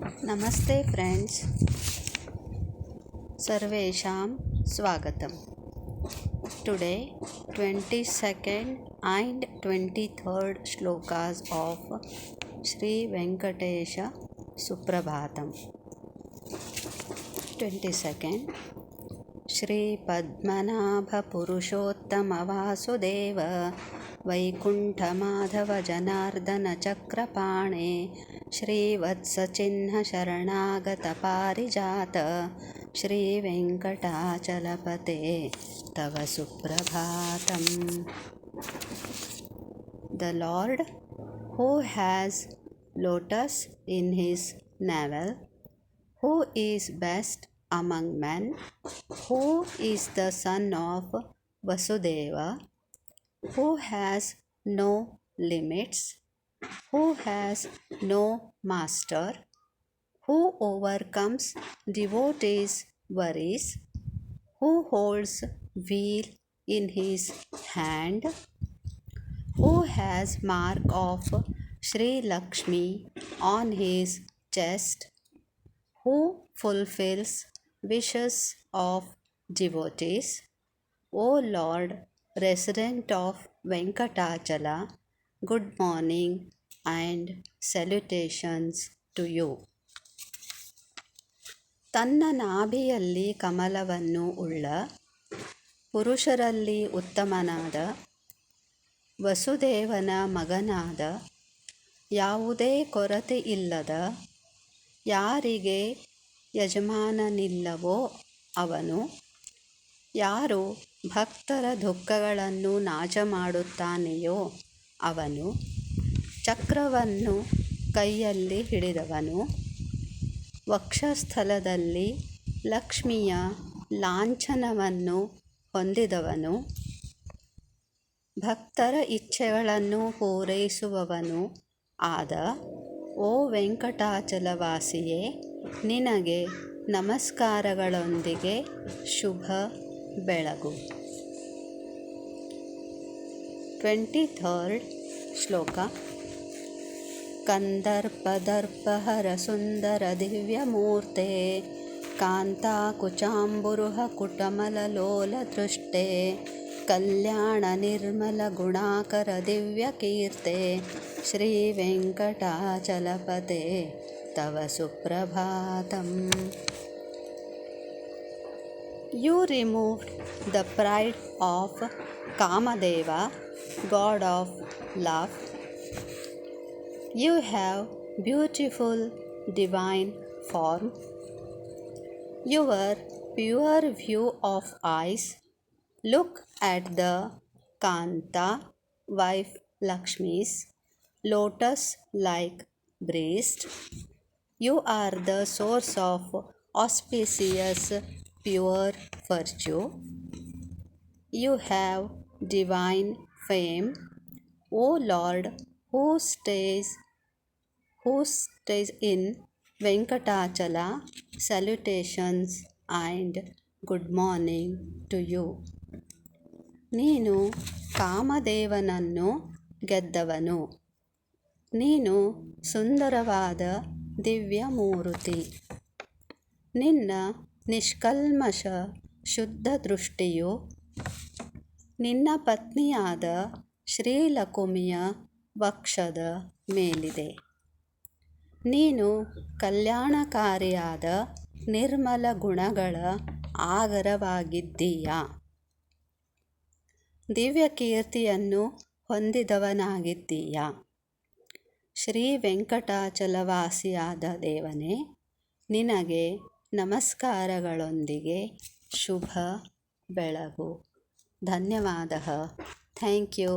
ನಮಸ್ತೆ ಫ್ರೆಂಡ್ಸ್, ಸರ್ವೇಷಾಂ ಸ್ವಾಗತಂ. Today 22nd and 23rd shlokas of Shri Venkatesha Suprabhatam. 22nd Shri Padmanabha Purushottama Vasudeva Vaikuntha Madhava Janardana ಚಕ್ರಪಾಣೆ ಶ್ರೀವತ್ಸಚಿಹ್ನ ಶರಣಾಗತ ಪಾರಿಜಾತ ಶ್ರೀ ವೆಂಕಟಾಚಲಪತೆ ತವ Suprabhatam. The Lord, who has lotus in his navel, who is best among men, who is the son of Vasudeva, who has no limits, who has no master, who overcomes devotees' worries, who holds wheel in his hand, who has mark of Sri Lakshmi on his chest, who fulfills wishes of devotees. O Lord, resident of Venkatachala, good morning and salutations to you. ತನ್ನ ನಾಭಿಯಲ್ಲಿ ಕಮಲವನ್ನು ಉಳ್ಳ ಪುರುಷರಲ್ಲಿ ಉತ್ತಮನಾದ ವಸುದೇವನ ಮಗನಾದ, ಯಾವುದೇ ಕೊರತೆ ಇಲ್ಲದ, ಯಾರಿಗೆ ಯಜಮಾನನಿಲ್ಲವೋ ಅವನು, ಯಾರು ಭಕ್ತರ ದುಃಖಗಳನ್ನು ನಾಶ ಮಾಡುತ್ತಾನೆಯೋ ಅವನು, ಚಕ್ರವನ್ನು ಕೈಯಲ್ಲಿ ಹಿಡಿದವನು, ವಕ್ಷಸ್ಥಲದಲ್ಲಿ ಲಕ್ಷ್ಮಿಯ ಲಾಂಛನವನ್ನು ಹೊಂದಿದವನು, ಭಕ್ತರ ಇಚ್ಛೆಗಳನ್ನು ಪೂರೈಸುವವನು ಆದ ಓ ವೆಂಕಟಾಚಲವಾಸಿಯೇ, ನಿನಗೆ ನಮಸ್ಕಾರಗಳೊಂದಿಗೆ ಶುಭ ಬೆಳಗು. 23rd ಶ್ಲೋಕ. ಕಂದರ್ಪದರ್ಪಹರ ಸುಂದರ ದಿವ್ಯಮೂರ್ತೆ ಕಾಂತಾಕುಚಾಂಬುರುಹ ಕುಟಮಲಲೋಲ ದೃಷ್ಟೆ ಕಲ್ಯಾಣ ನಿರ್ಮಲ ಗುಣಾಕರ ದಿವ್ಯಕೀರ್ತೆ ಶ್ರೀ ವೆಂಕಟಾಚಲಪತೆ ತವ Suprabhatam. You removed the pride of Kamadeva, god of love. You have beautiful divine form. Your pure view of eyes look at the Kanta, wife Lakshmi's lotus-like breast. You are the source of auspicious pure virtue. You have divine fame, O Lord, who stays in Venkatachala. Salutations and good morning to you. ನೀನು ಕಾಮದೇವನನ್ನು ಗೆದ್ದವನು. ನೀನು ಸುಂದರವಾದ ದಿವ್ಯಮೂರ್ತಿ. ನಿನ್ನ ನಿಷ್ಕಲ್ಮಶ ಶುದ್ಧ ದೃಷ್ಟಿಯು ನಿನ್ನ ಪತ್ನಿಯಾದ ಶ್ರೀಲಕುಮಿಯ ವಕ್ಷದ ಮೇಲಿದೆ. ನೀನು ಕಲ್ಯಾಣಕಾರಿಯಾದ ನಿರ್ಮಲ ಗುಣಗಳ ಆಗರವಾಗಿದ್ದೀಯ. ದಿವ್ಯಕೀರ್ತಿಯನ್ನು ಹೊಂದಿದವನಾಗಿದ್ದೀಯ. ಶ್ರೀ ವೆಂಕಟಾಚಲವಾಸಿಯಾದ ದೇವನೇ, ನಿನಗೆ ನಮಸ್ಕಾರಗಳೊಂದಿಗೆ ಶುಭ ಬೆಳಗು. ಧನ್ಯವಾದ. Thank you.